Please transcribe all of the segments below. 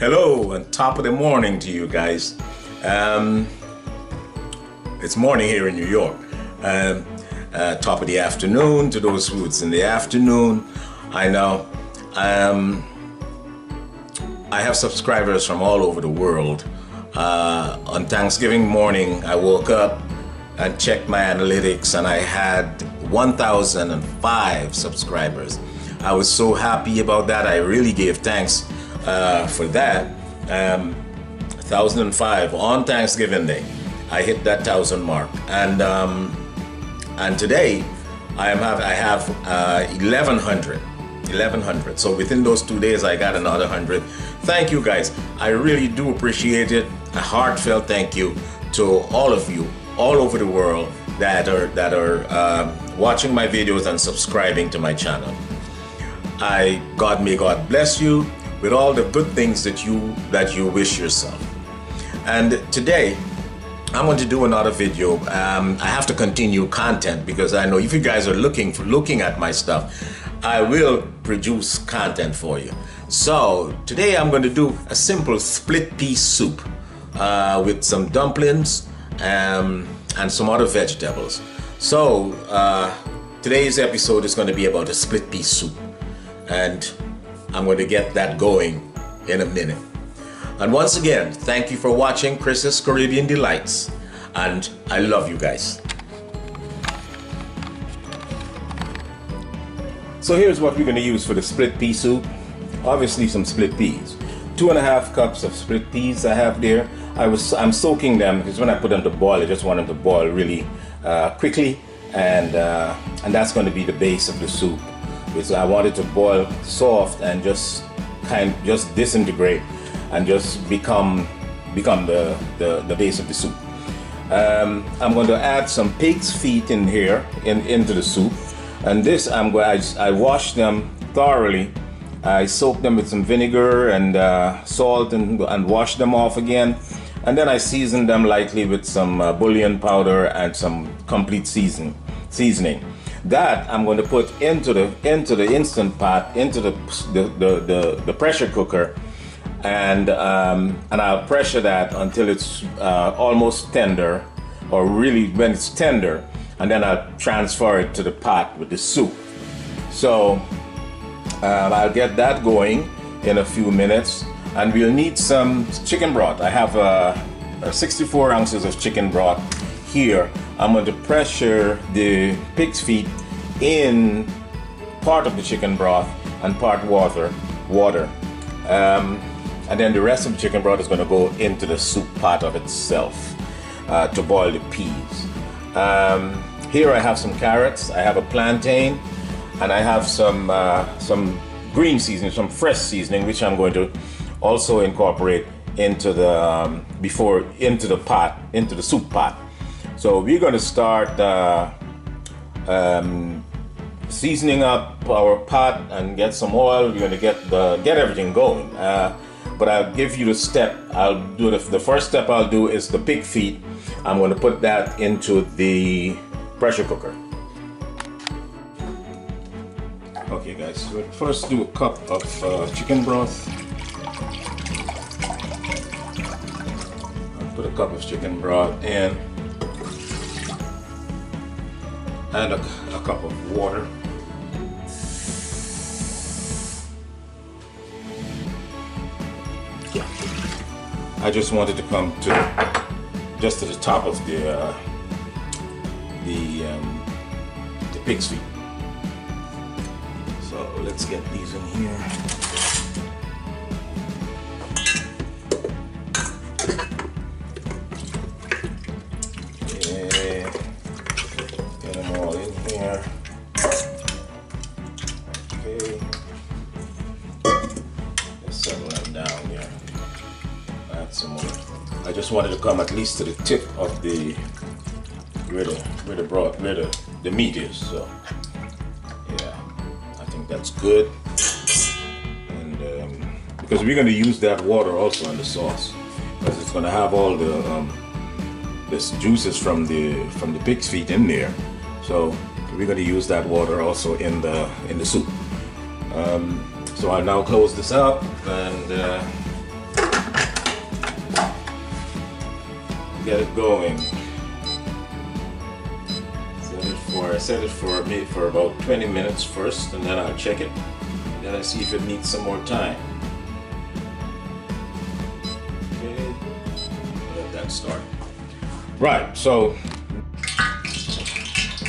Hello and top of the morning to you guys. It's morning here in New York. Top of the afternoon to those who it's in the afternoon. I know. I have subscribers from all over the world. On Thanksgiving morning, I woke up and checked my analytics and I had 1,005 subscribers. I was so happy about that. I really gave thanks for that. 1,005 on Thanksgiving Day. I hit that 1,000 mark, and today I have 1,100. So within those 2 days, I got another 100. Thank you guys. I really do appreciate it. A heartfelt thank you to all of you all over the world that are watching my videos and subscribing to my channel. May God bless you with all the good things that you wish yourself. And today I'm going to do another video. I have to continue content because I know if you guys are looking at my stuff, I will produce content for you. So today I'm going to do a simple split pea soup with some dumplings and some other vegetables. So today's episode is going to be about a split pea soup, and I'm going to get that going in a minute. And once again, thank you for watching Chris's Caribbean Delights, and I love you guys. So here's what we're going to use for the split pea soup. Obviously some split peas. 2.5 cups of split peas I have there. I'm soaking them because when I put them to boil, I just want them to boil really quickly, and that's going to be the base of the soup. So I want it to boil soft and just disintegrate and just become the base of the soup. I'm going to add some pig's feet in here into the soup, and this I wash them thoroughly. I soak them with some vinegar and salt and wash them off again, and then I season them lightly with some bullion powder and some complete seasoning. That I'm going to put into the instant pot, into the pressure cooker, and I'll pressure that until it's almost tender, or really when it's tender, and then I'll transfer it to the pot with the soup. So I'll get that going in a few minutes, and we'll need some chicken broth. I have 64 ounces of chicken broth here. I'm going to pressure the pig's feet in part of the chicken broth and part water. And then the rest of the chicken broth is going to go into the soup pot of itself to boil the peas. Here I have some carrots, I have a plantain, and I have some green seasoning, some fresh seasoning, which I'm going to also incorporate into the soup pot. So we're going to start seasoning up our pot and get some oil. We're going to get everything going. But I'll give you the step. I'll do the first step I'll do is the pig feet. I'm going to put that into the pressure cooker. Okay guys, we'll first do a cup of chicken broth. I'll put a cup of chicken broth in, and a cup of water. Yeah, I just wanted to come to the top of the pig's feet. So let's get these in here. Okay, get them all in here. Okay, let's settle them down here. Add some more. I just wanted to come at least to the tip of where the meat is. So yeah, I think that's good. And because we're going to use that water also in the sauce, because it's going to have all the juices from the pig's feet in there. So we're going to use that water also in the soup. So I'll now close this up and get it going. I set it for maybe for about 20 minutes first, and then I'll check it. Then I see if it needs some more time. Okay, let that start. Right, so,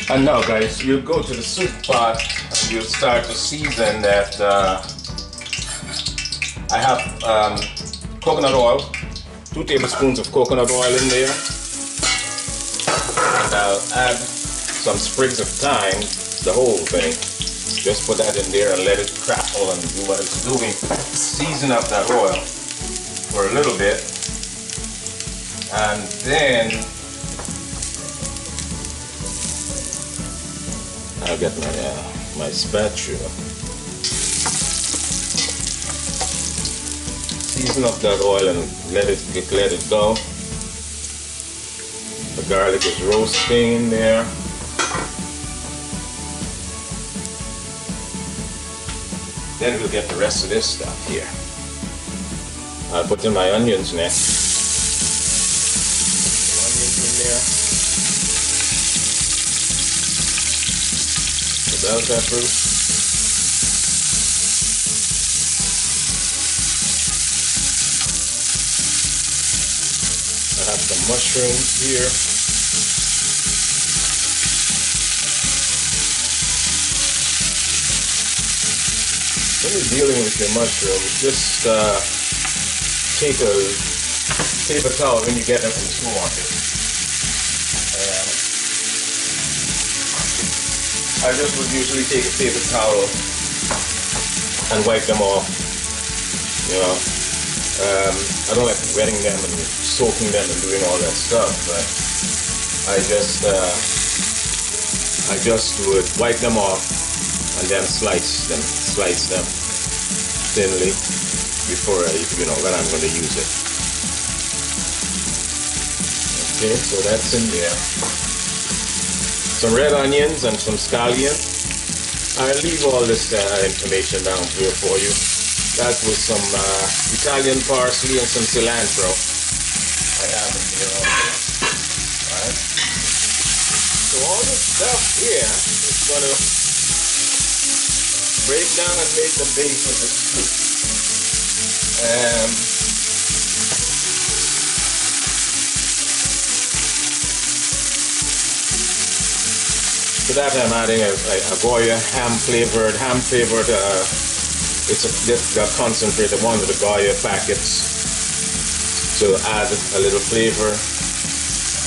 and now guys, you'll go to the soup pot and you'll start to season that. I have coconut oil, 2 tablespoons of coconut oil in there, and I'll add some sprigs of thyme, the whole thing. Just put that in there and let it crackle and do what it's doing. Season up that oil for a little bit, and then I'll get my spatula. Season up that oil and let it go. The garlic is roasting in there. Then we'll get the rest of this stuff here. I'll put in my onions next. Some onions in there. The bell peppers. I have some mushrooms here. When you're dealing with your mushrooms, just take a paper towel when you get them from the supermarket. I just would usually take a paper towel and wipe them off. You know, I don't like wetting them and soaking them and doing all that stuff, but I just would wipe them off and then slice them thinly before when I'm going to use it. Okay, so that's in there. Some red onions and some scallion. I'll leave all this information down here for you. That was some Italian parsley and some cilantro. I have it here also. Alright. So all this stuff here is going to break down and make the base of the soup. To that I'm adding a Goya ham flavored, it's the concentrate, one of the Goya packets, to add a little flavor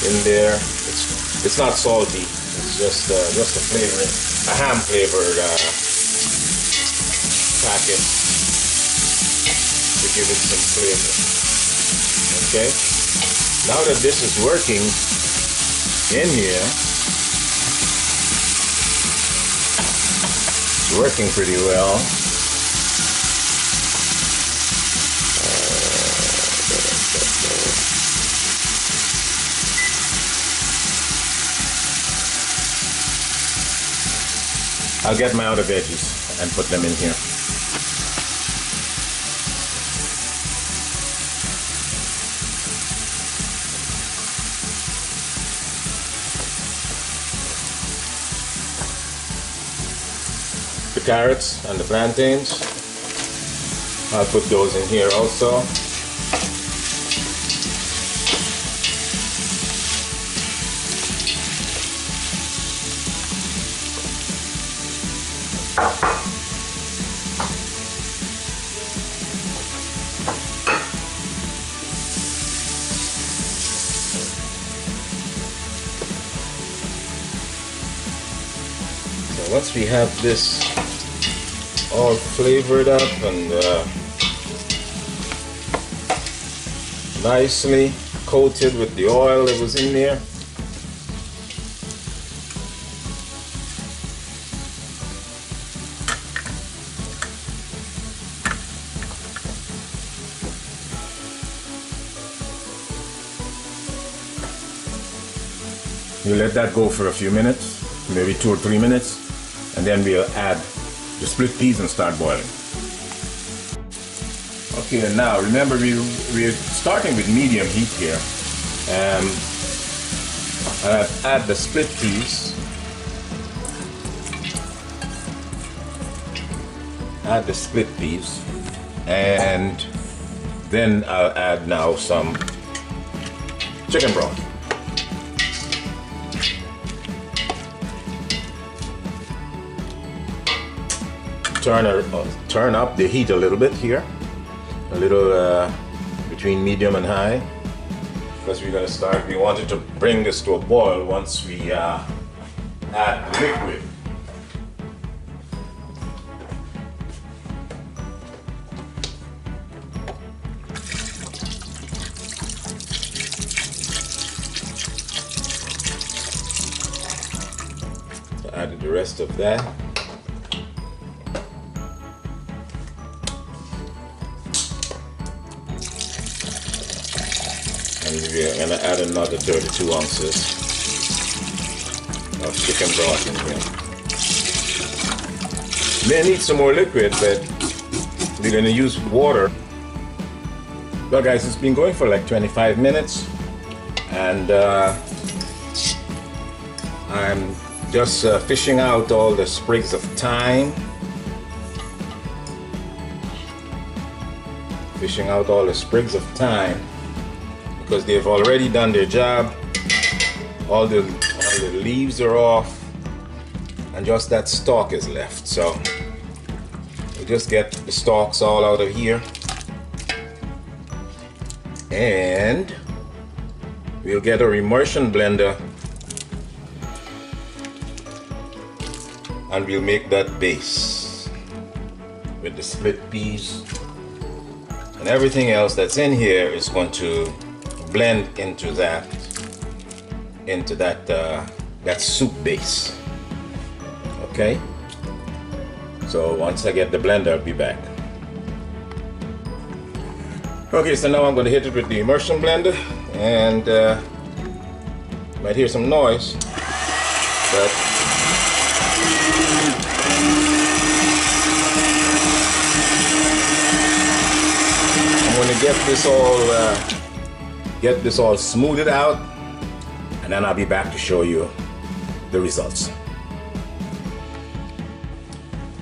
in there. It's not salty, it's just a flavoring, a ham flavored packet to give it some flavor. Okay, now that this is working in here, it's working pretty well. I'll get my other veggies and put them in here. The carrots and the plantains, I'll put those in here also. So once we have this all flavored up and nicely coated with the oil that was in there, you let that go for a few minutes, maybe 2 or 3 minutes, and then we'll add the split peas and start boiling. Okay, and now remember we're starting with medium heat here. And I add the split peas. Add the split peas, and then I'll add now some chicken broth. Turn up the heat a little bit here, a little between medium and high, because we're going to start. We wanted to bring this to a boil once we add the liquid. So added the rest of that. And we're going to add another 32 ounces of chicken broth in here. May need some more liquid, but we're going to use water. Well guys, it's been going for like 25 minutes, and I'm just fishing out all the sprigs of thyme. Fishing out all the sprigs of thyme, because they've already done their job. All the leaves are off, and just that stalk is left. So we just get the stalks all out of here, and we'll get our immersion blender, and we'll make that base with the split peas, and everything else that's in here is going to blend into that soup base. Okay, so once I get the blender, I'll be back. Okay, so now I'm going to hit it with the immersion blender, and you might hear some noise, but I'm going to get this all smoothed out, and then I'll be back to show you the results.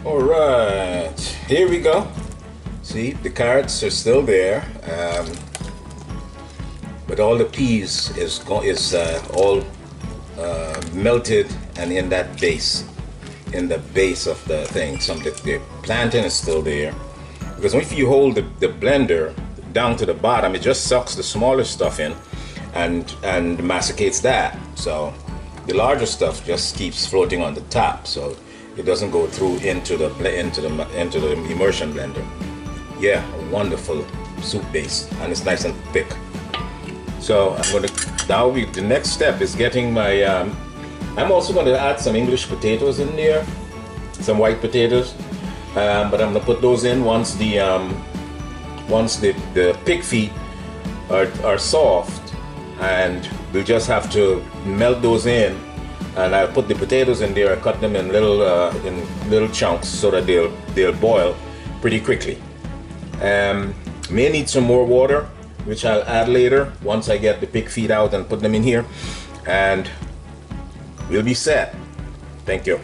All right, here we go. See, the carrots are still there, but all the peas is all melted and in that base, in the base of the thing. The plantain is still there, because if you hold the blender down to the bottom, it just sucks the smaller stuff in and masticates that. So the larger stuff just keeps floating on the top, so it doesn't go through into the immersion blender. Yeah, a wonderful soup base, and it's nice and thick. So the next step is getting my. I'm also going to add some English potatoes in there, some white potatoes, but I'm going to put those in once the pig feet are soft, and we'll just have to melt those in, and I'll put the potatoes in there and cut them in little chunks so that they'll boil pretty quickly. May need some more water, which I'll add later once I get the pig feet out and put them in here, and we'll be set. Thank you.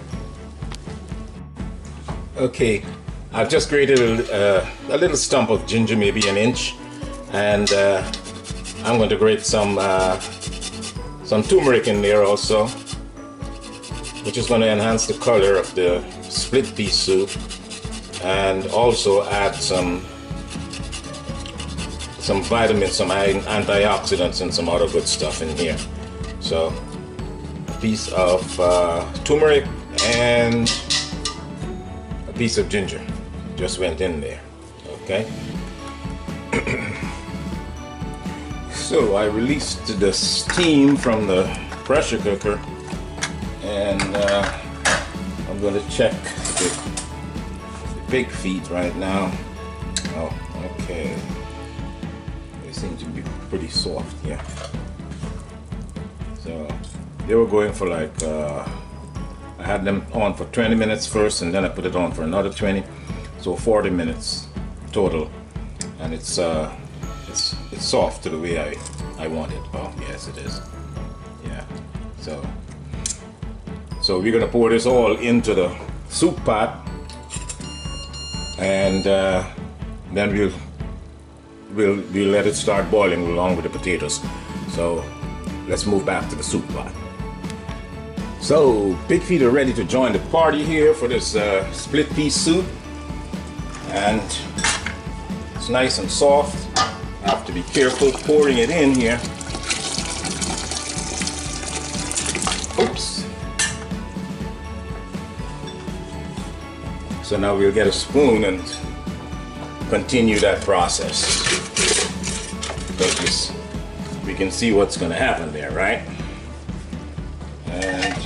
Okay, I've just grated a little stump of ginger, maybe an inch, and I'm going to grate some turmeric in there also, which is going to enhance the color of the split pea soup, and also add some vitamins, some antioxidants, and some other good stuff in here. So a piece of turmeric and a piece of ginger just went in there. Okay. So I released the steam from the pressure cooker, and I'm going to check the pig feet right now. Oh, okay. They seem to be pretty soft, yeah. So they were going for like, I had them on for 20 minutes first, and then I put it on for another 20, so 40 minutes total, and it's soft to the way I want it. Oh, yes, it is. Yeah. So we're gonna pour this all into the soup pot, and then we'll let it start boiling along with the potatoes. So let's move back to the soup pot. So pig feet are ready to join the party here for this split pea soup, and it's nice and soft. I have to be careful pouring it in here. Oops. So now we'll get a spoon and continue that process. Because we can see what's going to happen there, right? And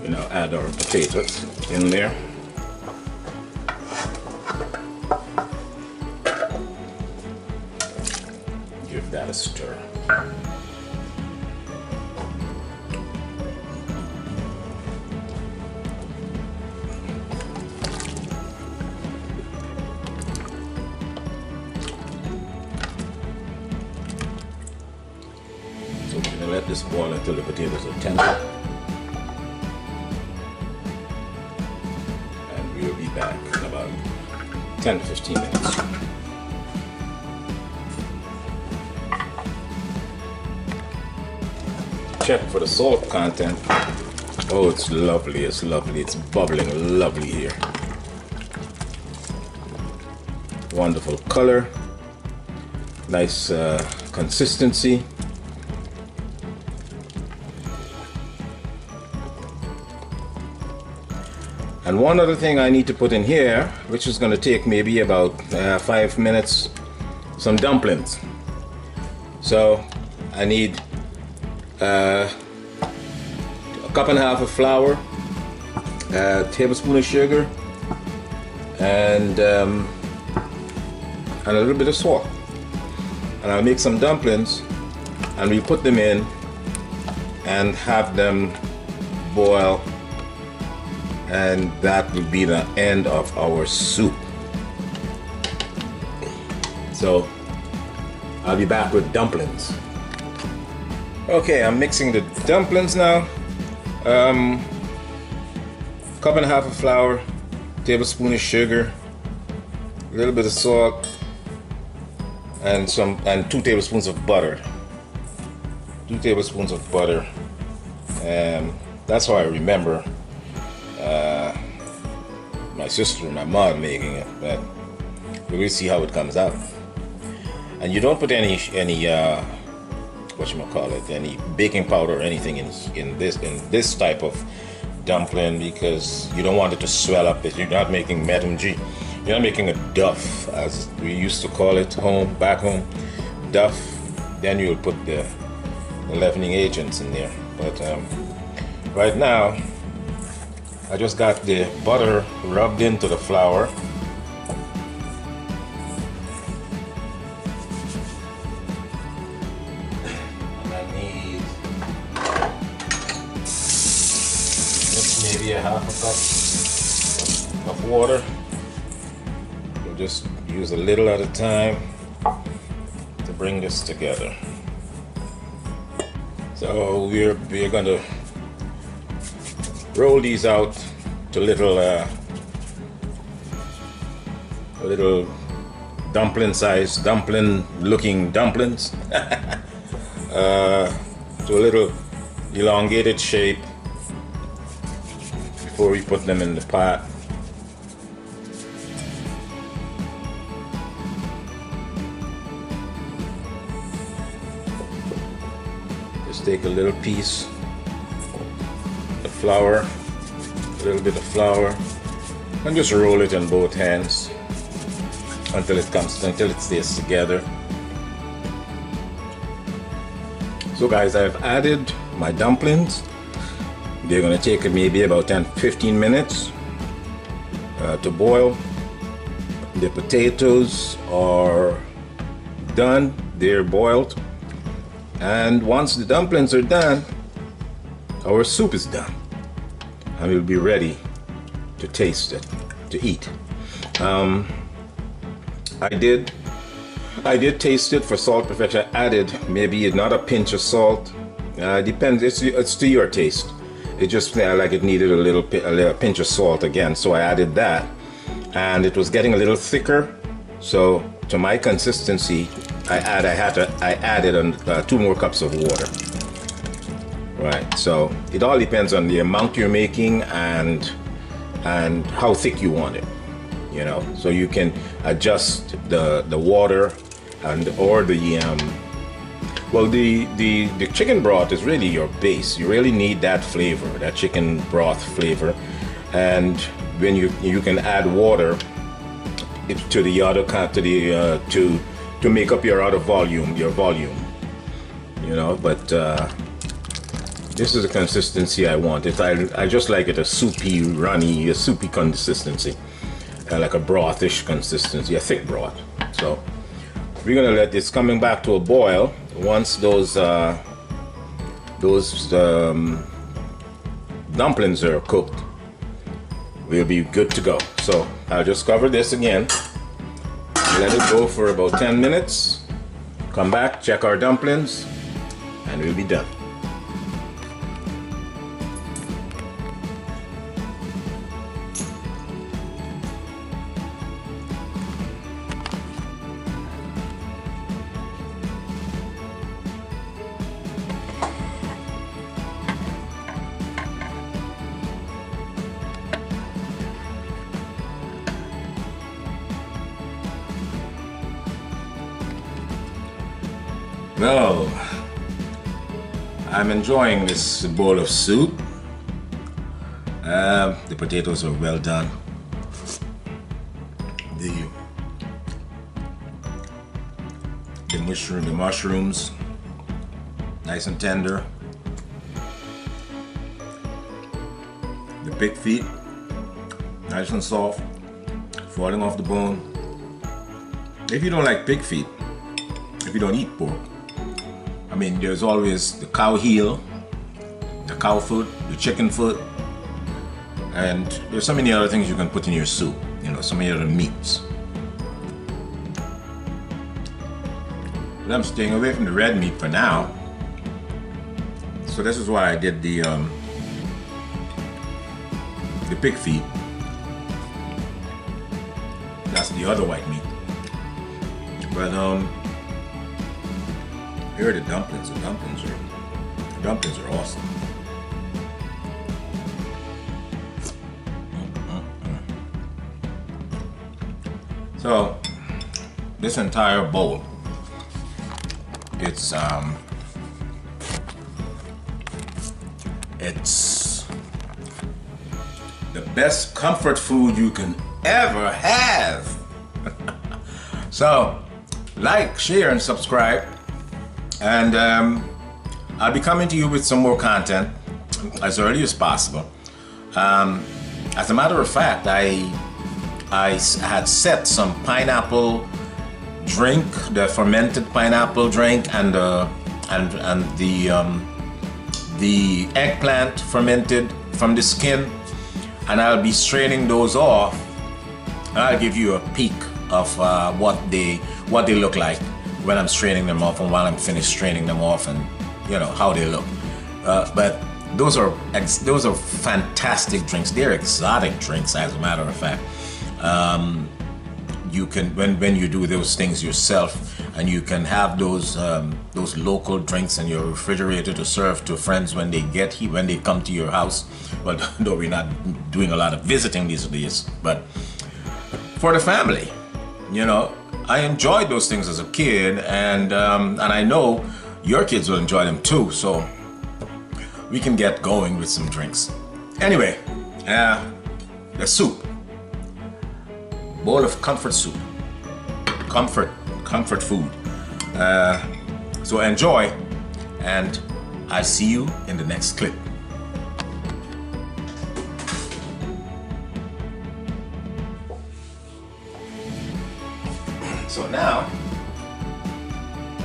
you know, add our potatoes in there. Give that a stir. So we're gonna let this boil until the potatoes are tender. We'll be back in about 10 to 15 minutes. Check for the salt content. Oh, it's lovely, it's lovely, it's bubbling lovely here. Wonderful color, nice consistency. And one other thing I need to put in here, which is going to take maybe about 5 minutes, some dumplings. So I need a cup and a half of flour, a tablespoon of sugar, and a little bit of salt. And I'll make some dumplings, and we put them in and have them boil. And that will be the end of our soup. So I'll be back with dumplings. Okay, I'm mixing the dumplings now. Cup and a half of flour, tablespoon of sugar, a little bit of salt, and 2 tablespoons of butter. 2 tablespoons of butter. That's how I remember my sister and my mom making it, but we'll see how it comes out. And you don't put any any baking powder or anything in this type of dumpling, because you don't want it to swell up. You're not making medumji. You're not making a duff, as we used to call it back home, duff. Then you'll put the leavening agents in there. But right now, I just got the butter rubbed into the flour. And I need just maybe a half a cup of water. We'll just use a little at a time to bring this together. So we're going to roll these out to little dumpling looking dumplings to a little elongated shape before we put them in the pot. Just take a little piece of flour, a little bit of flour, and just roll it in both hands until it stays together. So guys, I've added my dumplings. They're going to take maybe about 10-15 minutes to boil. The potatoes are done. they're boiled. And once the dumplings are done, our soup is done. And we'll be ready to taste it, to eat. I did taste it for salt perfection. I added maybe not a pinch of salt. Depends. It's to your taste. It just like it needed a little pinch of salt again, so I added that, and it was getting a little thicker. So to my consistency, I added 2 more cups of water. Right. So it all depends on the amount you're making and how thick you want it. You know, so you can adjust the water or the the chicken broth is really your base. You really need that flavor, that chicken broth flavor, and when you can add water to the other to make up your other volume, you know. But this is the consistency I want. I just like it a soupy consistency, like a brothish consistency, a thick broth. So we're gonna let this coming back to a boil. Once those dumplings are cooked, we'll be good to go. So I'll just cover this again, let it go for about 10 minutes, come back, check our dumplings, and we'll be done. Well, I'm enjoying this bowl of soup. The potatoes are well done. The mushrooms, nice and tender. The pig feet, nice and soft, falling off the bone. If you don't like pig feet, if you don't eat pork, I mean, there's always the cow heel, the cow foot, the chicken foot, and there's so many other things you can put in your soup, you know, so many other meats. But I'm staying away from the red meat for now. So this is why I did the pig feet. That's the other white meat. But here are the dumplings. The dumplings are awesome. So this entire bowl, it's the best comfort food you can ever have. So like, share, and subscribe. And I'll be coming to you with some more content as early as possible. As a matter of fact, I had set some pineapple drink, the fermented pineapple drink, and the eggplant fermented from the skin, and I'll be straining those off, and I'll give you a peek of what they look like when I'm straining them off, and while I'm finished straining them off, and you know how they look. But those are fantastic drinks. They're exotic drinks, as a matter of fact. You can, when you do those things yourself, and you can have those local drinks in your refrigerator to serve to friends when they come to your house. Well, though we're not doing a lot of visiting these days, but for the family, you know. I enjoyed those things as a kid, and I know your kids will enjoy them too, so we can get going with some drinks. Anyway, the soup. Bowl of comfort soup. Comfort food. So enjoy, and I'll see you in the next clip. So now,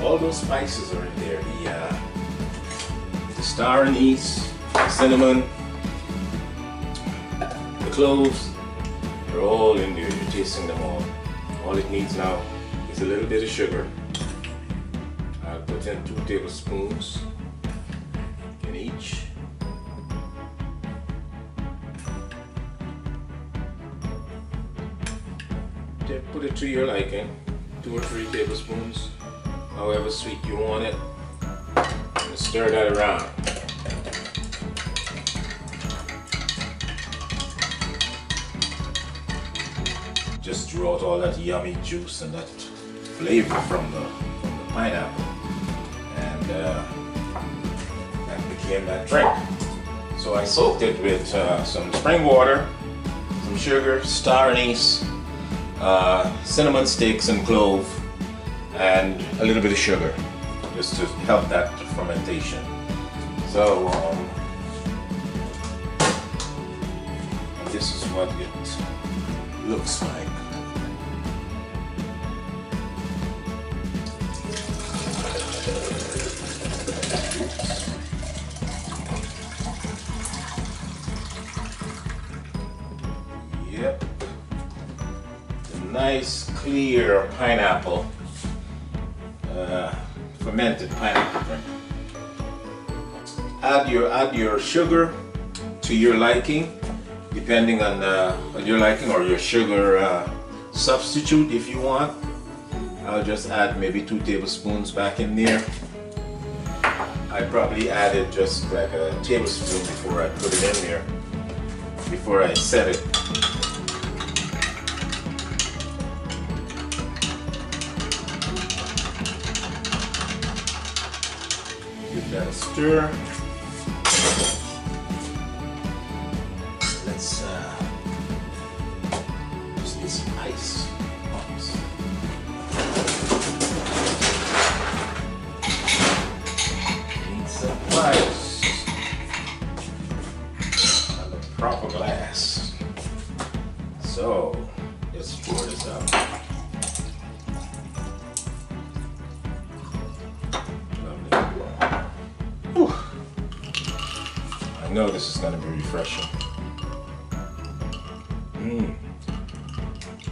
All those spices are in there. The star anise, the cinnamon, the cloves, they're all in there. You're tasting them all. All it needs now is a little bit of sugar. I'll put in 2 tablespoons in each. Put it to your liking, 2 or 3 tablespoons, however sweet you want it, and stir that around. Just draw out all that yummy juice and that flavor from the pineapple, and that became that drink. So I soaked it with some spring water, some sugar, star anise, cinnamon sticks and clove, and a little bit of sugar, just to help that fermentation. So this is what it looks like. Yep. Nice clear pineapple, fermented pineapple drink. Add your sugar to your liking, depending on your liking, or your sugar substitute if you want. I'll just add maybe 2 tablespoons back in there. I probably added just like a tablespoon before I put it in there, before I set it. Give that a stir. Let's just need some ice. Need some ice and a proper glass. So let's pour this out. I know this is going to be refreshing.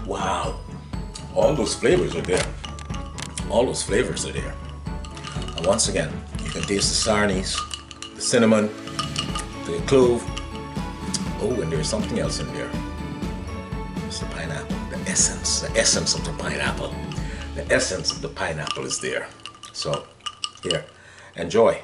Wow, all those flavors are there. All those flavors are there. And once again, you can taste the star anise, the cinnamon, the clove. Oh, and there's something else in there. It's the pineapple, the essence of the pineapple. The essence of the pineapple is there. So, here, enjoy.